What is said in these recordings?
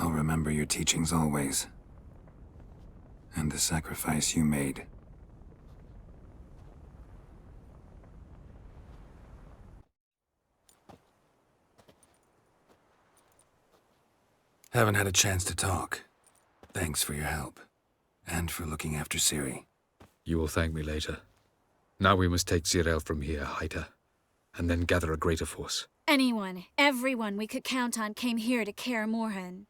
I'll remember your teachings always. And the sacrifice you made. Haven't had a chance to talk. Thanks for your help. And for looking after Ciri. You will thank me later. Now we must take Zirael from here, hide her, and then gather a greater force. Anyone, everyone we could count on came here to Kaer Morhen.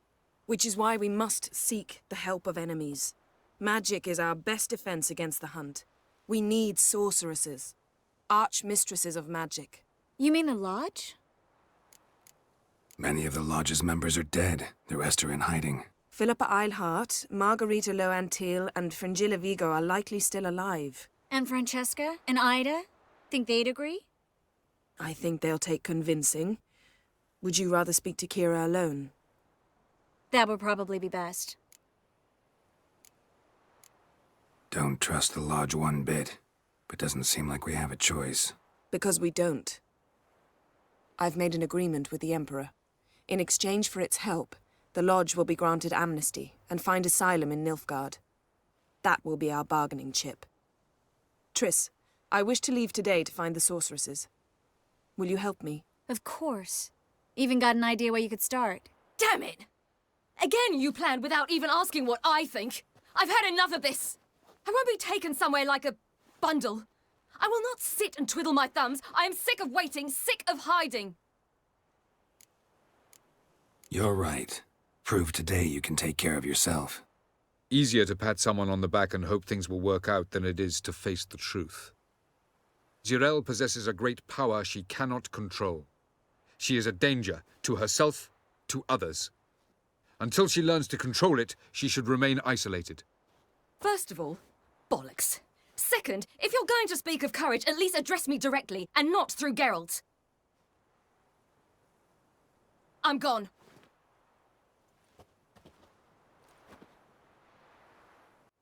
Which is why we must seek the help of enemies. Magic is our best defense against the Hunt. We need sorceresses. Archmistresses of magic. You mean the Lodge? Many of the Lodge's members are dead. The rest are in hiding. Philippa Eilhart, Margarita Loantil, and Fringilla Vigo are likely still alive. And Francesca? And Ida? Think they'd agree? I think they'll take convincing. Would you rather speak to Kira alone? That would probably be best. Don't trust the Lodge one bit, but doesn't seem like we have a choice. Because we don't. I've made an agreement with the Emperor. In exchange for its help, the Lodge will be granted amnesty and find asylum in Nilfgaard. That will be our bargaining chip. Triss, I wish to leave today to find the sorceresses. Will you help me? Of course. Even got an idea where you could start. Damn it! Again you planned without even asking what I think. I've had enough of this. I won't be taken somewhere like a bundle. I will not sit and twiddle my thumbs. I am sick of waiting, sick of hiding. You're right. Prove today you can take care of yourself. Easier to pat someone on the back and hope things will work out than it is to face the truth. Zirael possesses a great power she cannot control. She is a danger to herself, to others. Until she learns to control it, she should remain isolated. First of all, bollocks. Second, if you're going to speak of courage, at least address me directly, and not through Geralt. I'm gone.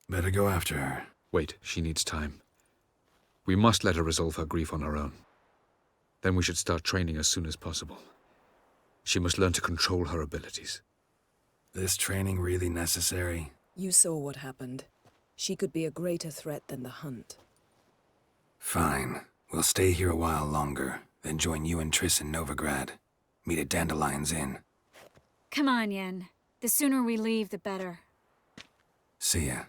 Better go after her. Wait, she needs time. We must let her resolve her grief on her own. Then we should start training as soon as possible. She must learn to control her abilities. This training really necessary? You saw what happened. She could be a greater threat than the Hunt. Fine. We'll stay here a while longer, then join you and Triss in Novigrad. Meet at Dandelion's Inn. Come on, Yen. The sooner we leave, the better. See ya.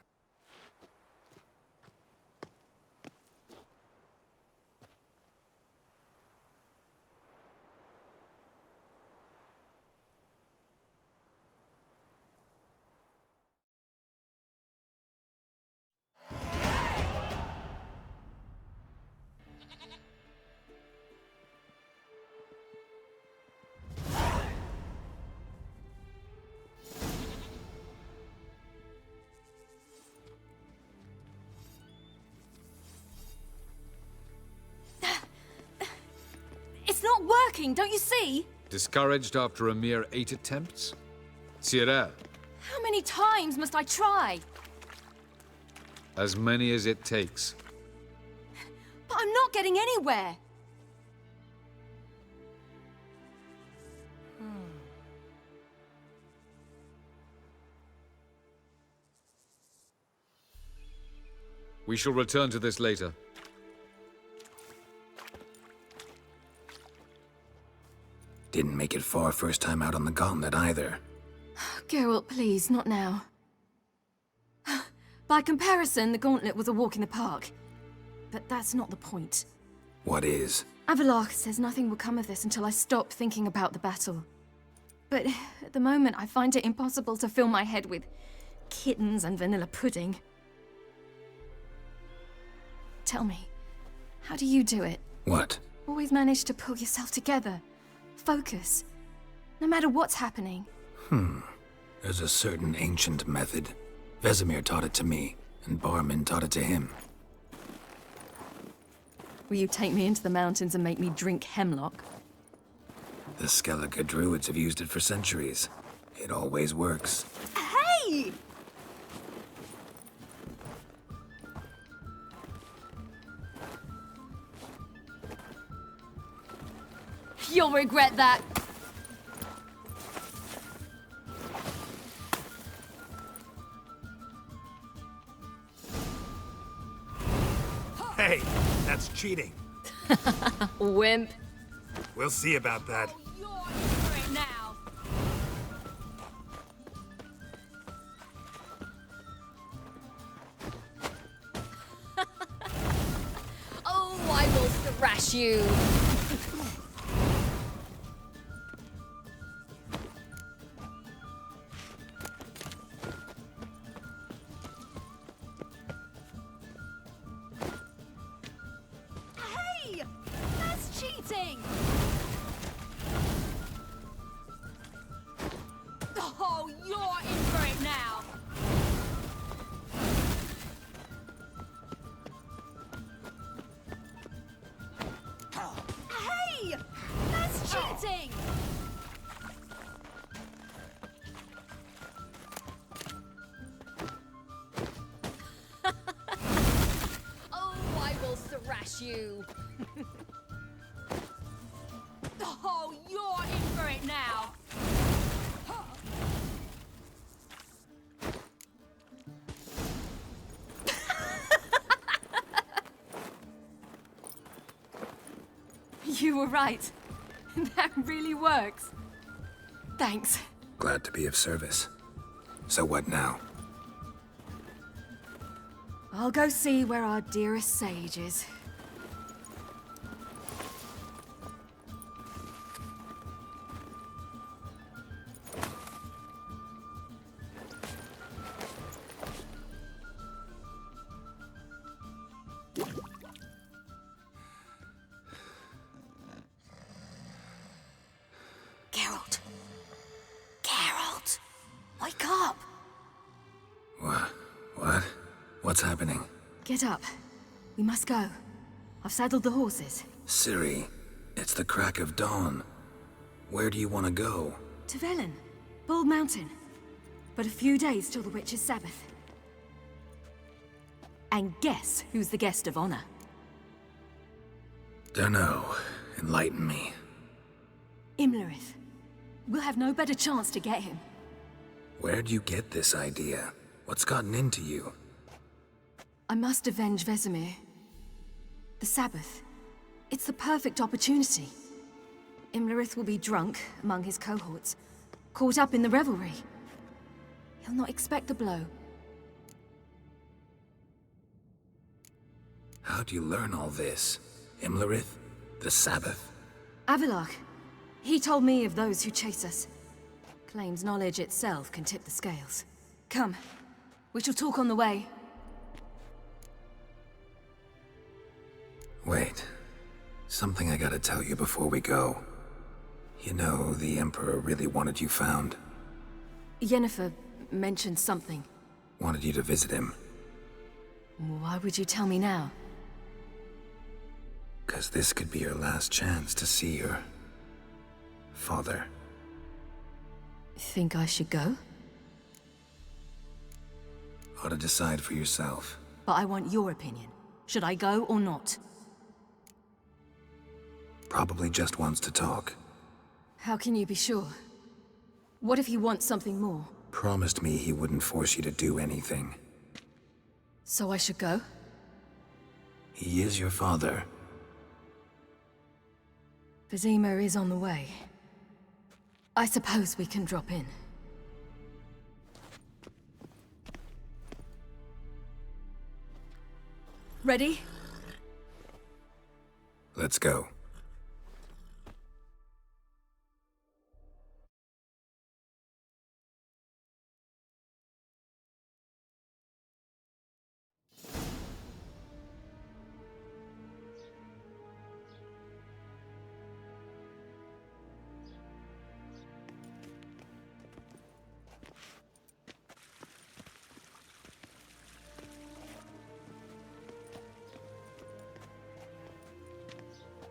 It's not working, don't you see? Discouraged after a mere 8 attempts? Zirael, How many times must I try? as many as it takes. But I'm not getting anywhere. We shall return to this later. Didn't make it far first time out on the gauntlet either. Geralt, please, not now. By comparison, the gauntlet was a walk in the park. But that's not the point. What is? Avalok says nothing will come of this until I stop thinking about the battle. But at the moment, I find it impossible to fill my head with kittens and vanilla pudding. Tell me, how do you do it? What? Always manage to pull yourself together. Focus. No matter what's happening. There's a certain ancient method. Vesemir taught it to me, and Barman taught it to him. Will you take me into the mountains and make me drink hemlock? The Skellige druids have used it for centuries. It always works. Hey! You'll regret that. Hey, that's cheating. Wimp. We'll see about that. You're in for it now. Oh, I will thrash you. Hey! That's cheating! Oh, you're in for it now. Hey! That's cheating! Oh, I will thrash you. Oh, you're in for it now. You were right. That really works. Thanks. Glad to be of service. So what now? I'll go see where our dearest sage is. Geralt. Geralt. Wake up. What? What's happening? Get up. We must go. I've saddled the horses. Ciri, it's the crack of dawn. Where do you want to go? To Velen. Bald Mountain. But a few days till the witch's Sabbath. And guess who's the guest of honor? Dunno. Enlighten me. Imlerith. We'll have no better chance to get him. Where'd you get this idea? What's gotten into you? I must avenge Vesemir. The Sabbath. It's the perfect opportunity. Imlerith will be drunk among his cohorts, caught up in the revelry. He'll not expect the blow. How'd you learn all this? Imlerith? The Sabbath? Avilark. He told me of those who chase us. Claims knowledge itself can tip the scales. Come. We shall talk on the way. Wait. Something I gotta tell you before we go. You know, the Emperor really wanted you found. Yennefer mentioned something. Wanted you to visit him. Why would you tell me now? 'Cause this could be your last chance to see your... father. Think I should go? Ought to decide for yourself. But I want your opinion. Should I go or not? Probably just wants to talk. How can you be sure? What if he wants something more? Promised me he wouldn't force you to do anything. So I should go? He is your father. Vesemir is on the way. I suppose we can drop in. Ready? Let's go.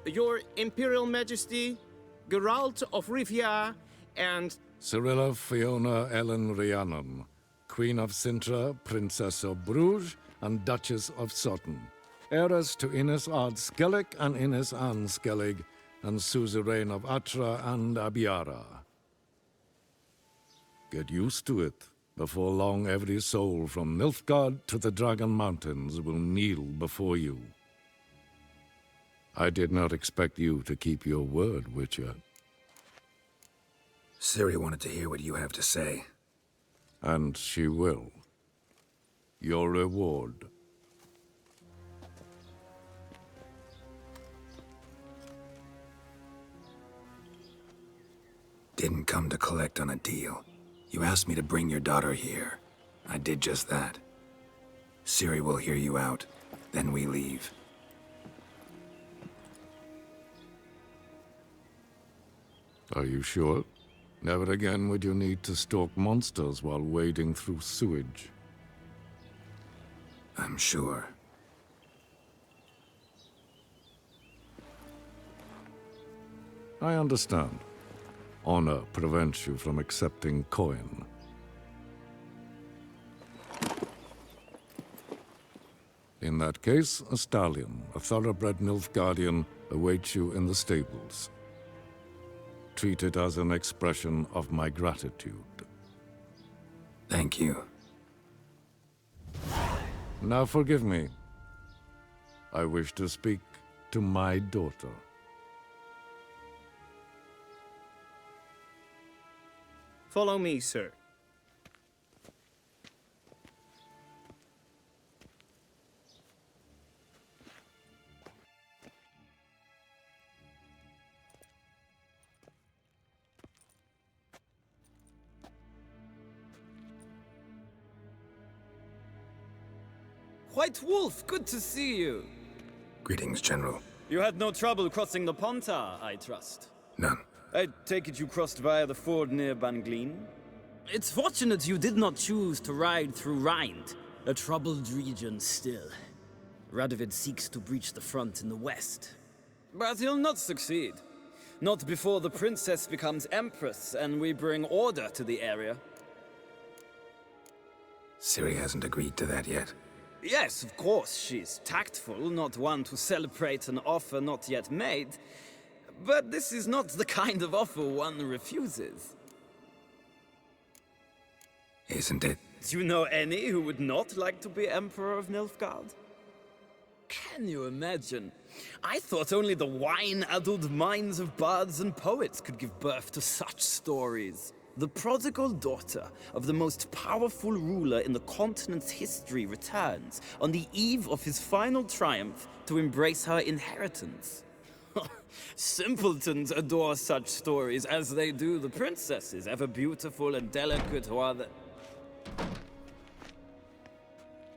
Your Imperial Majesty, Geralt of Rivia, and Cyrilla Fiona Ellen Rhiannon, Queen of Sintra, Princess of Bruges, and Duchess of Sutton, heiress to Innes Ard Skellig and Innes Anne Skellig, and suzerain of Atra and Abiara. Get used to it. Before long, every soul from Nilfgaard to the Dragon Mountains will kneel before you. I did not expect you to keep your word, Witcher. Ciri wanted to hear what you have to say. And she will. Your reward. Didn't come to collect on a deal. You asked me to bring your daughter here. I did just that. Ciri will hear you out, then we leave. Are you sure? Never again would you need to stalk monsters while wading through sewage. I'm sure. I understand. Honor prevents you from accepting coin. In that case, a stallion, a thoroughbred Nilfgaardian, awaits you in the stables. Treat it as an expression of my gratitude. Thank you. Now forgive me. I wish to speak to my daughter. Follow me, sir. White Wolf, good to see you. Greetings, General. You had no trouble crossing the Pontar, I trust. None. I take it you crossed via the ford near Banglin? It's fortunate you did not choose to ride through Rind, a troubled region still. Radovid seeks to breach the front in the west. But he'll not succeed. Not before the princess becomes empress and we bring order to the area. Ciri hasn't agreed to that yet. Yes, of course, she's tactful, not one to celebrate an offer not yet made. But this is not the kind of offer one refuses. Isn't it? Do you know any who would not like to be Emperor of Nilfgaard? Can you imagine? I thought only the wine-addled minds of bards and poets could give birth to such stories. The prodigal daughter of the most powerful ruler in the continent's history returns on the eve of his final triumph to embrace her inheritance. Simpletons adore such stories as they do the princesses, ever beautiful and delicate who are the...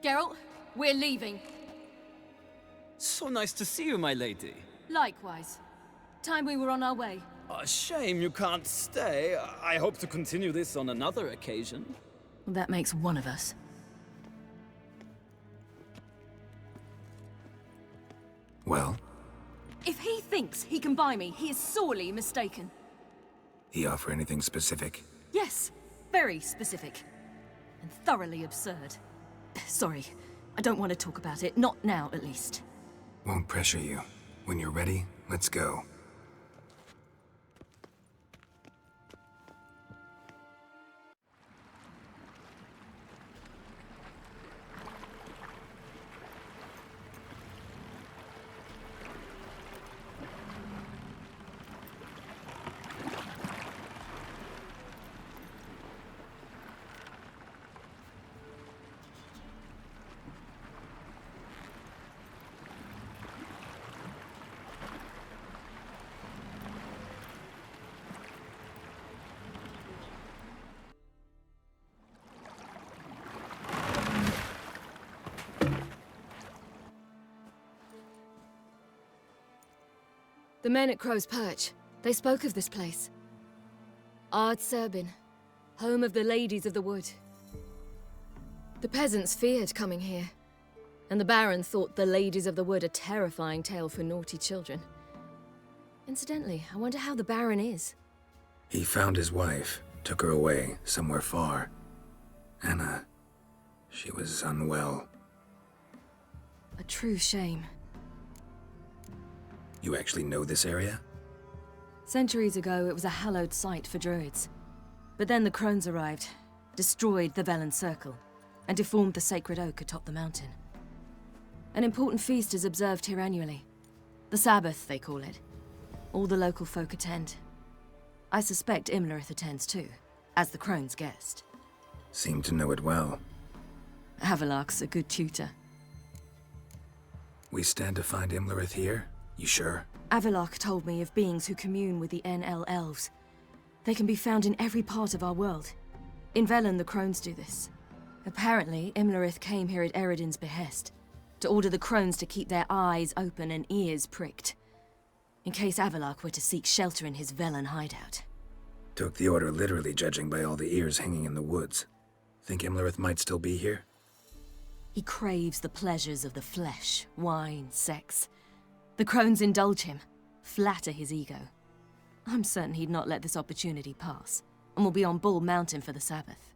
Geralt, we're leaving. So nice to see you, my lady. Likewise. Time we were on our way. A shame you can't stay. I hope to continue this on another occasion. Well, that makes one of us. Well, If he thinks he can buy me, he is sorely mistaken. he offer anything specific? Yes, very specific. And thoroughly absurd. Sorry, I don't want to talk about it. Not now, at least. Won't pressure you. When you're ready, let's go. The men at Crow's Perch, they spoke of this place. Ard Serbin, home of the Ladies of the Wood. The peasants feared coming here, and the Baron thought the Ladies of the Wood a terrifying tale for naughty children. Incidentally, I wonder how the Baron is. He found his wife, took her away, somewhere far. Anna, she was unwell. A true shame. You actually know this area? Centuries ago, it was a hallowed site for druids. But then the crones arrived, destroyed the Velen Circle, and deformed the sacred oak atop the mountain. An important feast is observed here annually, The Sabbath, they call it. All the local folk attend. I suspect Imlerith attends too, as the crone's guest. Seem to know it well. Avalok's a good tutor. We stand to find Imlerith here? You sure? Avalok told me of beings who commune with the NL elves. They can be found in every part of our world. In Velen, the crones do this. Apparently, Imlerith came here at Eredin's behest, to order the crones to keep their eyes open and ears pricked, in case Avalok were to seek shelter in his Velen hideout. Took the order literally, judging by all the ears hanging in the woods. Think Imlerith might still be here? He craves the pleasures of the flesh, wine, sex. The crones indulge him, flatter his ego. I'm certain he'd not let this opportunity pass, and will be on Bull Mountain for the Sabbath.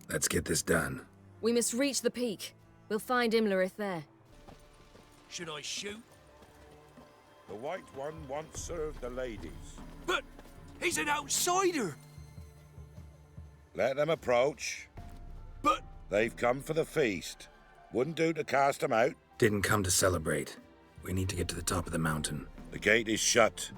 Let's get this done. We must reach the peak. We'll find Imlerith there. Should I shoot? The White One once served the ladies. But he's an outsider! Let them approach. But... They've come for the feast. Wouldn't do to cast them out. Didn't come to celebrate. We need to get to the top of the mountain. The gate is shut.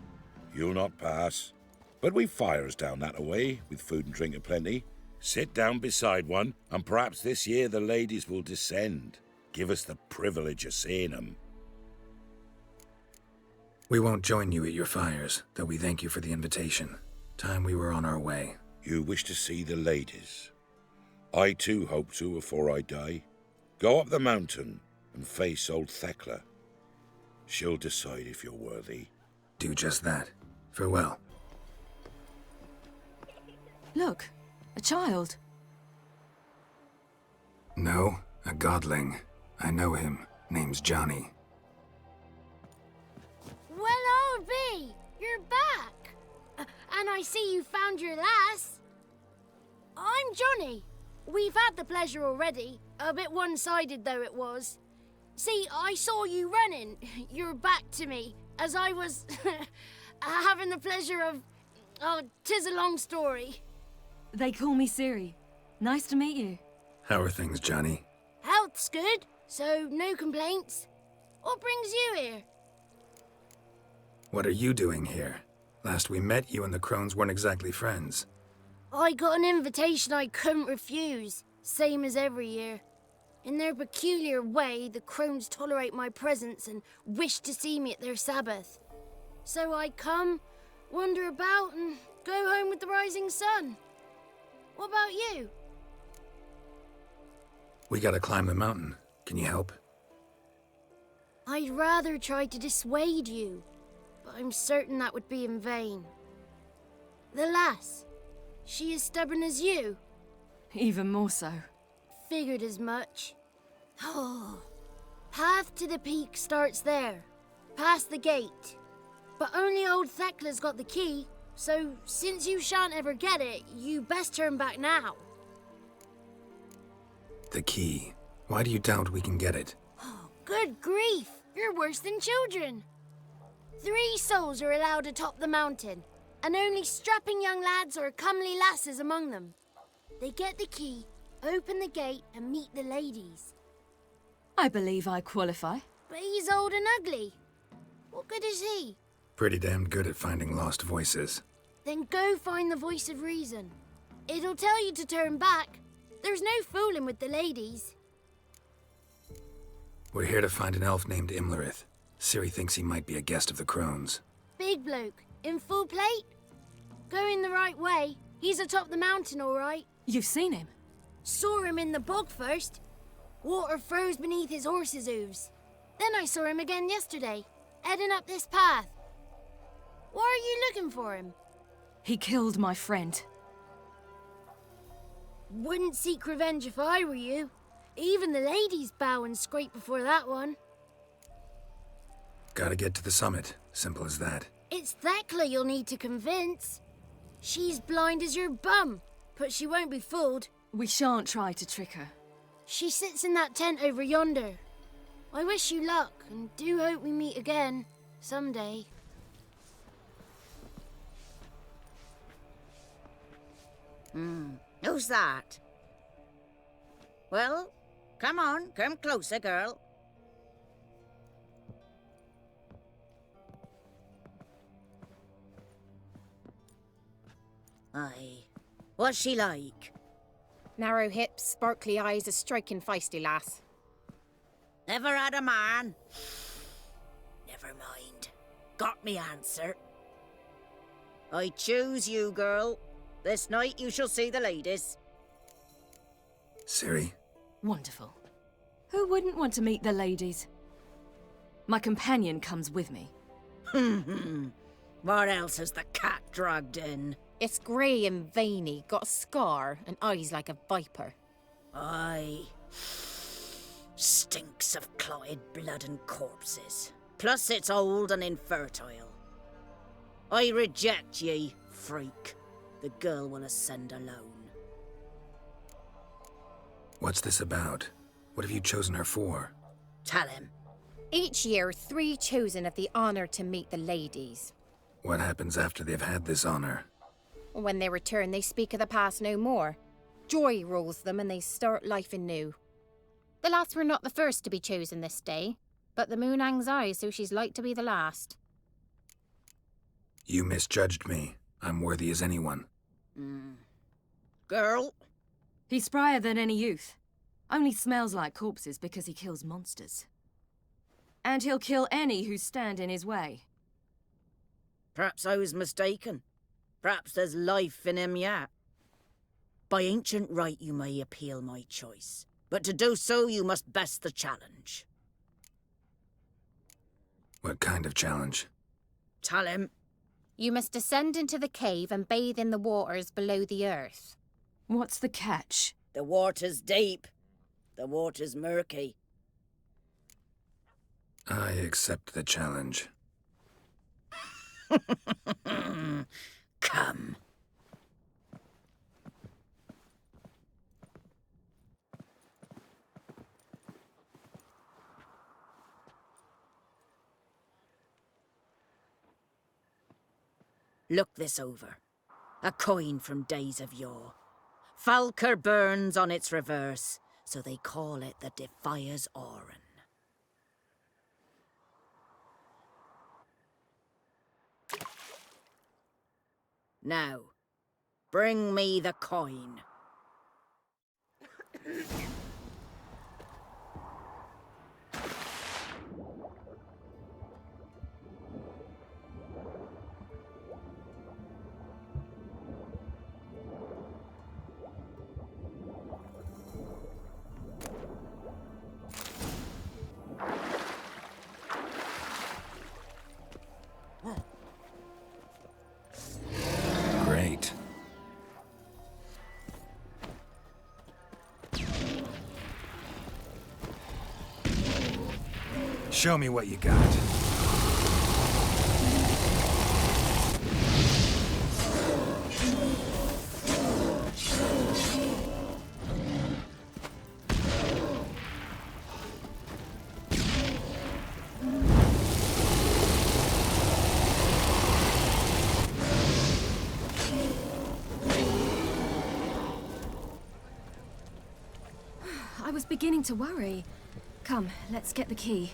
You'll not pass. But we've fires down that away, with food and drink aplenty. Sit down beside one, and perhaps this year the ladies will descend. Give us the privilege of seeing them. We won't join you at your fires, though we thank you for the invitation. Time we were on our way. You wish to see the ladies. I too hope to before I die. Go up the mountain and face old Thekla. She'll decide if you're worthy. Do just that. Farewell. Look, a child. No, a godling. I know him. Name's Johnny. Well, I'll be. You're back. And I see you found your lass. I'm Johnny. We've had the pleasure already. A bit one-sided, though it was. See, I saw you running, your back to me, as I was having the pleasure of... Oh, 'tis a long story. They call me Ciri. Nice to meet you. How are things, Johnny? Health's good, so no complaints. What brings you here? What are you doing here? Last we met, you and the crones weren't exactly friends. I got an invitation I couldn't refuse, same as every year. In their peculiar way, the crones tolerate my presence and wish to see me at their Sabbath. So I come, wander about, and go home with the rising sun. What about you? We gotta climb the mountain. Can you help? I'd rather try to dissuade you, but I'm certain that would be in vain. The lass, she as stubborn as you? Even more so. Figured as much. Oh, path to the peak starts there, past the gate. But only old Thekla's got the key, so since you shan't ever get it, you best turn back now. The key. Why do you doubt we can get it? Oh, good grief, you're worse than children. 3 souls are allowed atop the mountain, and only strapping young lads or comely lasses among them. They get the key, open the gate, and meet the ladies. I believe I qualify. But he's old and ugly. What good is he? Pretty damn good at finding lost voices. Then go find the voice of reason. It'll tell you to turn back. There's no fooling with the ladies. We're here to find an elf named Imlerith. Ciri thinks he might be a guest of the crones. Big bloke, in full plate? Going the right way. He's atop the mountain, all right. You've seen him? Saw him in the bog first. Water froze beneath his horse's hooves. Then I saw him again yesterday, heading up this path. Why are you looking for him? He killed my friend. Wouldn't seek revenge if I were you. Even the ladies bow and scrape before that one. Gotta get to the summit. Simple as that. It's Thekla you'll need to convince. She's blind as your bum, but she won't be fooled. We shan't try to trick her. She sits in that tent over yonder. I wish you luck, and do hope we meet again, someday. Who's that? Well, come on, come closer, girl. Aye. What's she like? Narrow hips, sparkly eyes, a striking feisty lass. Never had a man? Never mind. Got me answer. I choose you, girl. This night you shall see the ladies. Ciri? Wonderful. Who wouldn't want to meet the ladies? My companion comes with me. What else has the cat dragged in? It's grey and veiny, got a scar, and eyes like a viper. Aye. Stinks of clotted blood and corpses. Plus it's old and infertile. I reject ye, freak. The girl will ascend alone. What's this about? What have you chosen her for? Tell him. Each year, 3 chosen have the honour to meet the ladies. What happens after they've had this honor? When they return, they speak of the past no more. Joy rules them and they start life anew. The lass were not the first to be chosen this day, but the moon hangs high, so she's like to be the last. You misjudged me. I'm worthy as anyone. Girl? He's sprier than any youth. Only smells like corpses because he kills monsters. And he'll kill any who stand in his way. Perhaps I was mistaken. Perhaps there's life in him yet. By ancient right you may appeal my choice, but to do so you must best the challenge. What kind of challenge? Tell him. You must descend into the cave and bathe in the waters below the earth. What's the catch? The water's deep. The water's murky. I accept the challenge. Come. Look this over. A coin from days of yore. Falker burns on its reverse, so they call it the Defier's Oran. Now, bring me the coin. Great. Show me what you got. I was beginning to worry. Come, let's get the key.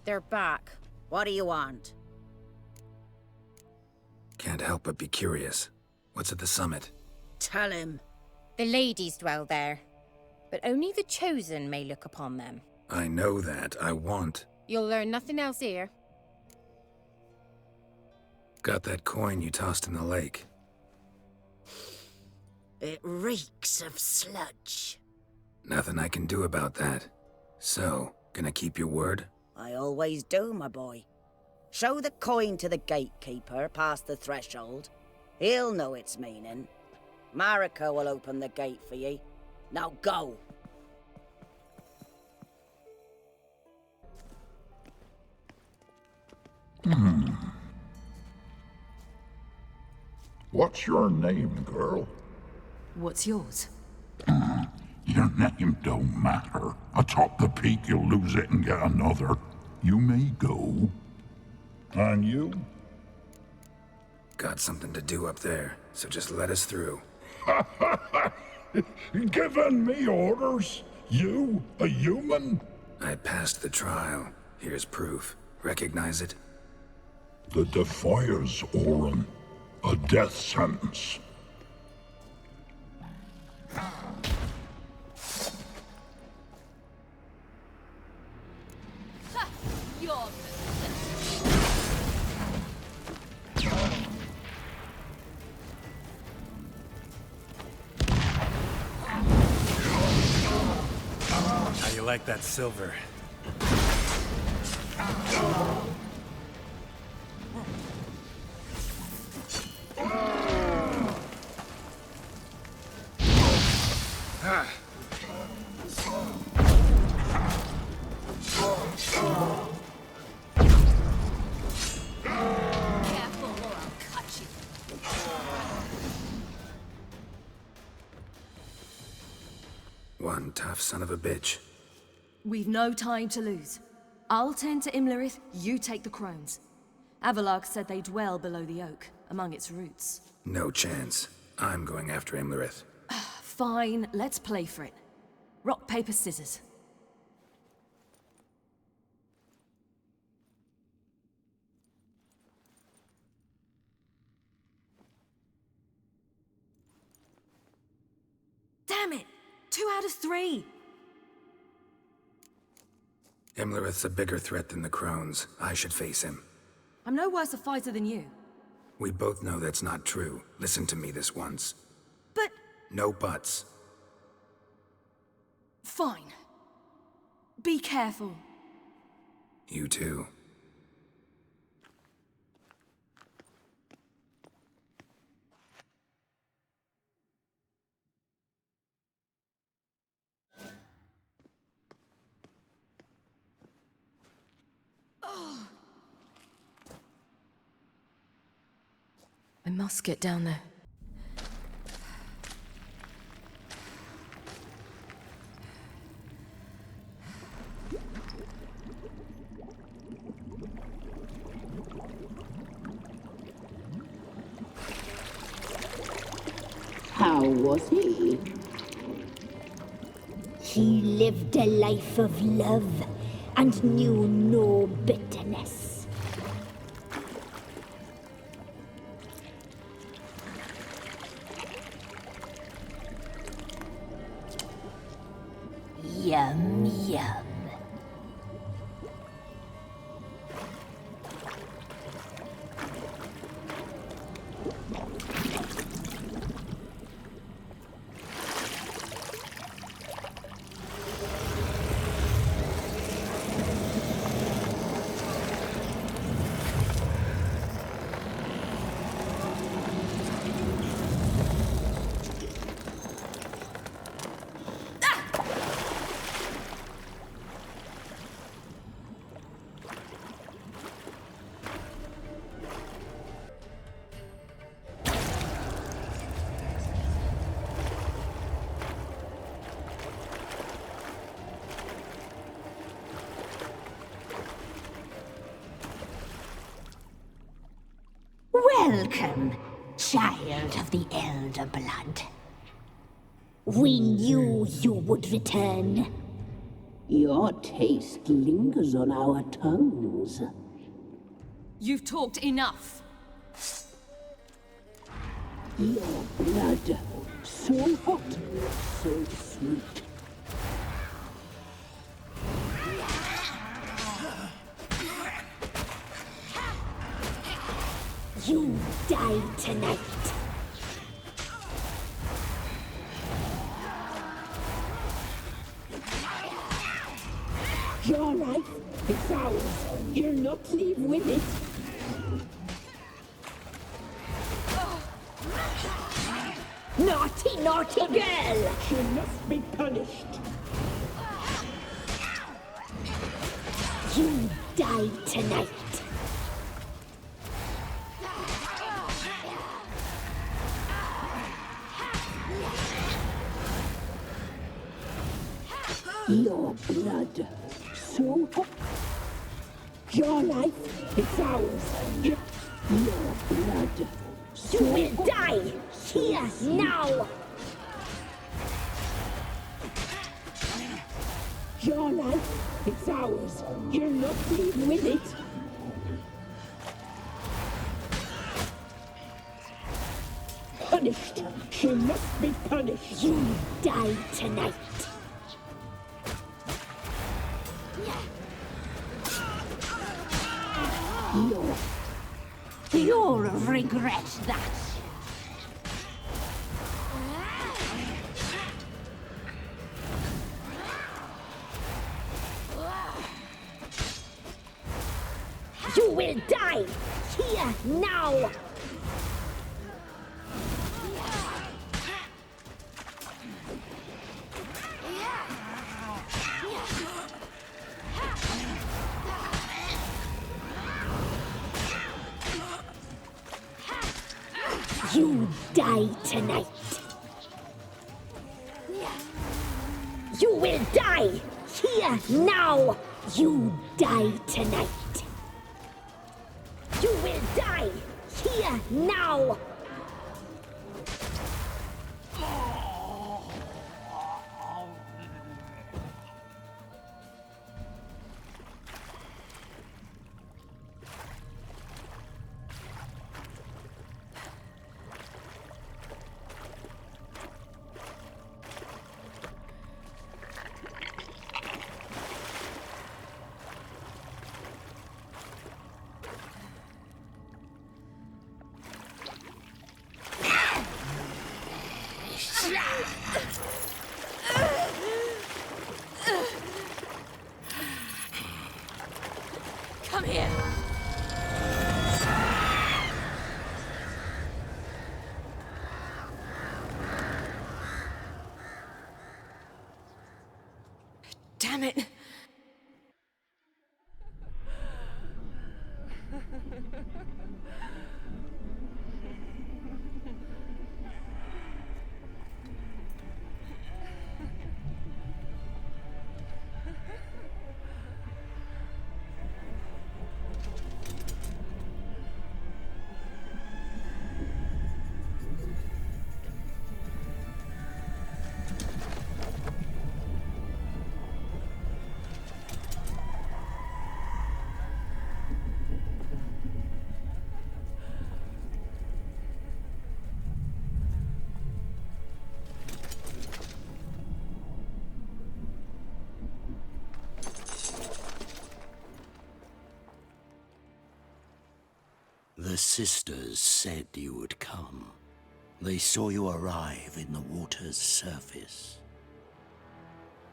They're back. What do you want? Can't help but be curious. What's at the summit? Tell him. The ladies dwell there, but only the chosen may look upon them. I know that. I want. You'll learn nothing else here. Got that coin you tossed in the lake. It reeks of sludge. Nothing I can do about that. So, gonna keep your word? I always do, my boy. Show the coin to the gatekeeper past the threshold. He'll know its meaning. Marika will open the gate for ye. Now go. What's your name, girl? What's yours? Your name don't matter. Atop the peak, you'll lose it and get another. You may go. And you? Got something to do up there, so just let us through. Giving me orders? You, a human? I passed the trial. Here's proof. Recognize it? The Defier's Oran. A death sentence. You're How you like that silver? careful or I'll cut you. One tough son of a bitch. We've no time to lose. I'll tend to Imlerith, you take the crones. Avalok said they dwell below the oak, among its roots. No chance. I'm going after Imlerith. Fine, let's play for it. Rock, paper, scissors. Damn it! 2 out of 3! Imlerith's a bigger threat than the Crones. I should face him. I'm no worse a fighter than you. We both know that's not true. Listen to me this once. But... No buts. Fine. Be careful. You too. I must get down there. How was he? He lived a life of love and knew no bitterness. Yum, yum. Welcome, child of the Elder Blood. We knew you would return. Your taste lingers on our tongues. You've talked enough. Your blood, so hot, so sweet. You die tonight. Your life is ours. You'll not leave with it. Naughty, naughty girl! She must be punished. You die tonight. Your blood, so hot. Your life is ours. Your blood, so You will die here now. Your life is ours. You'll not leave with it. punished. She must be punished. You die tonight. You'll regret that. You will die here now. You die tonight. You will die here now. You die tonight. You will die here now. Come here. Damn it. The sisters said you would come. They saw you arrive in the water's surface.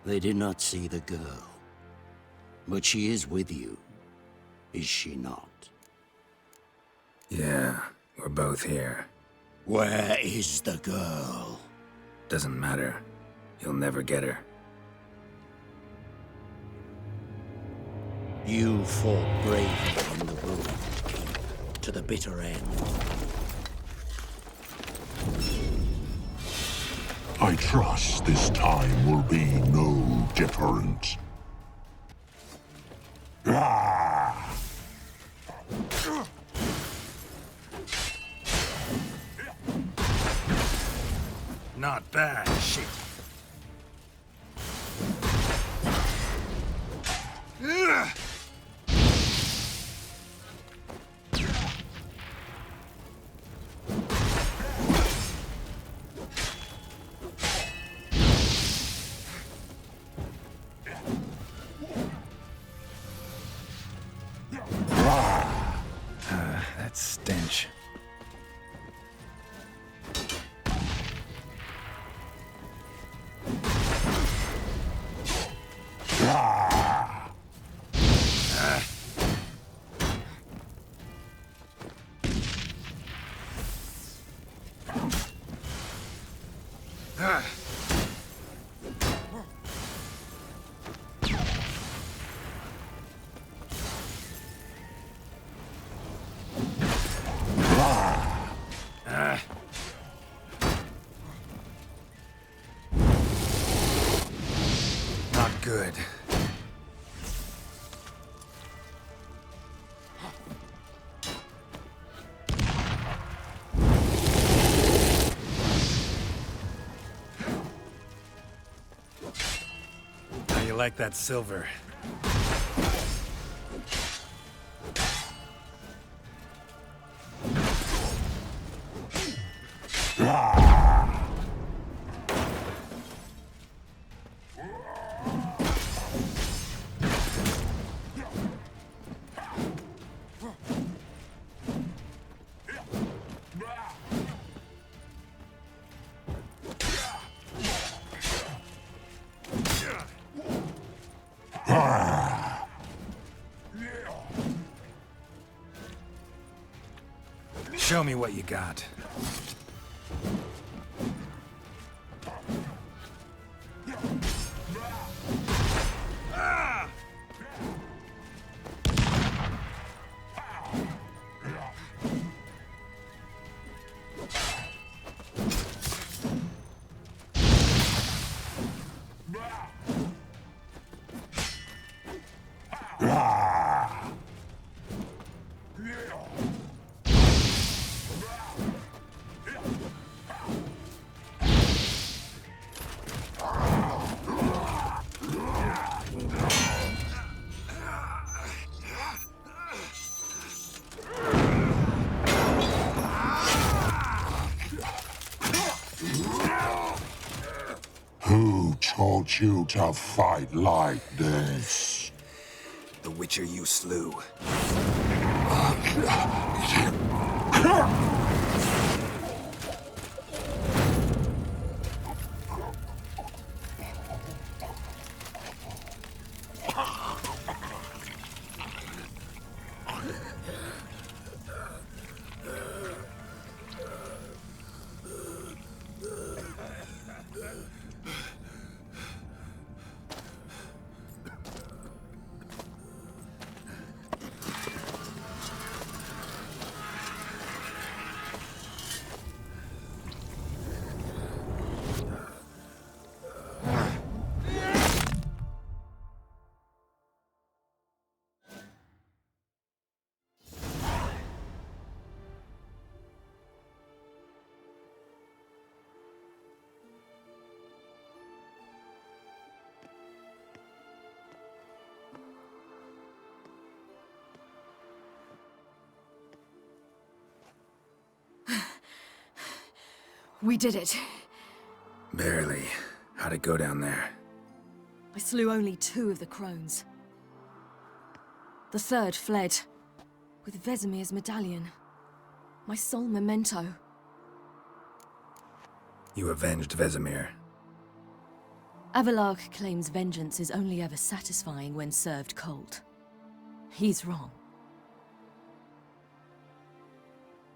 They did not see the girl. But she is with you, is she not? Yeah, we're both here. Where is the girl? Doesn't matter. You'll never get her. You fought bravely in the ruined keep, to the bitter end. I trust this time will be no different. Ah! Not bad, shit. That stench. Not good. How you like that silver? Show me what you got. Who taught you to fight like this? The Witcher you slew. We did it. Barely. How'd it go down there? I slew only 2 of the crones. The 3rd fled, with Vesemir's medallion. My sole memento. You avenged Vesemir. Avalark claims vengeance is only ever satisfying when served cold. He's wrong.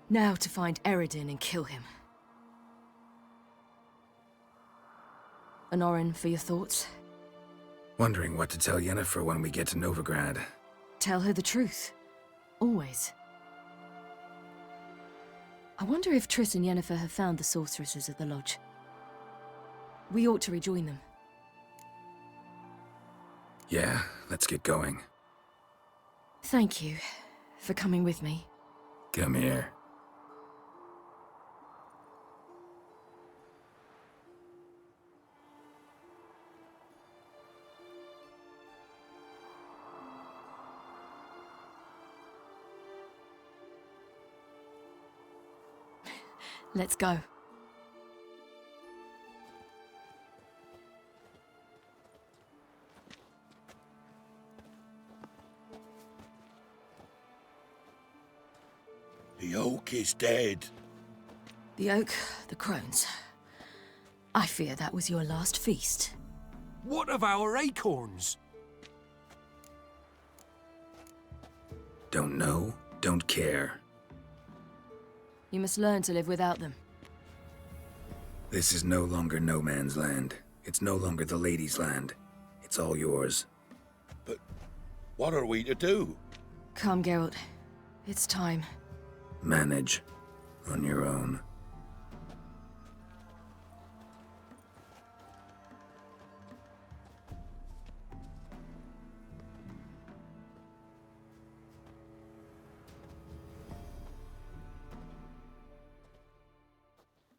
Now to find Eredin and kill him. Honorin, for your thoughts? Wondering what to tell Yennefer when we get to Novigrad. Tell her the truth. Always. I wonder if Triss and Yennefer have found the sorceresses at the lodge. We ought to rejoin them. Yeah, let's get going. Thank you for coming with me. Come here. Let's go. The oak is dead. The oak, the crones. I fear that was your last feast. What of our acorns? Don't know, don't care. You must learn to live without them. This is no longer no man's land. It's no longer the lady's land. It's all yours. But what are we to do? Come, Geralt. It's time. Manage on your own.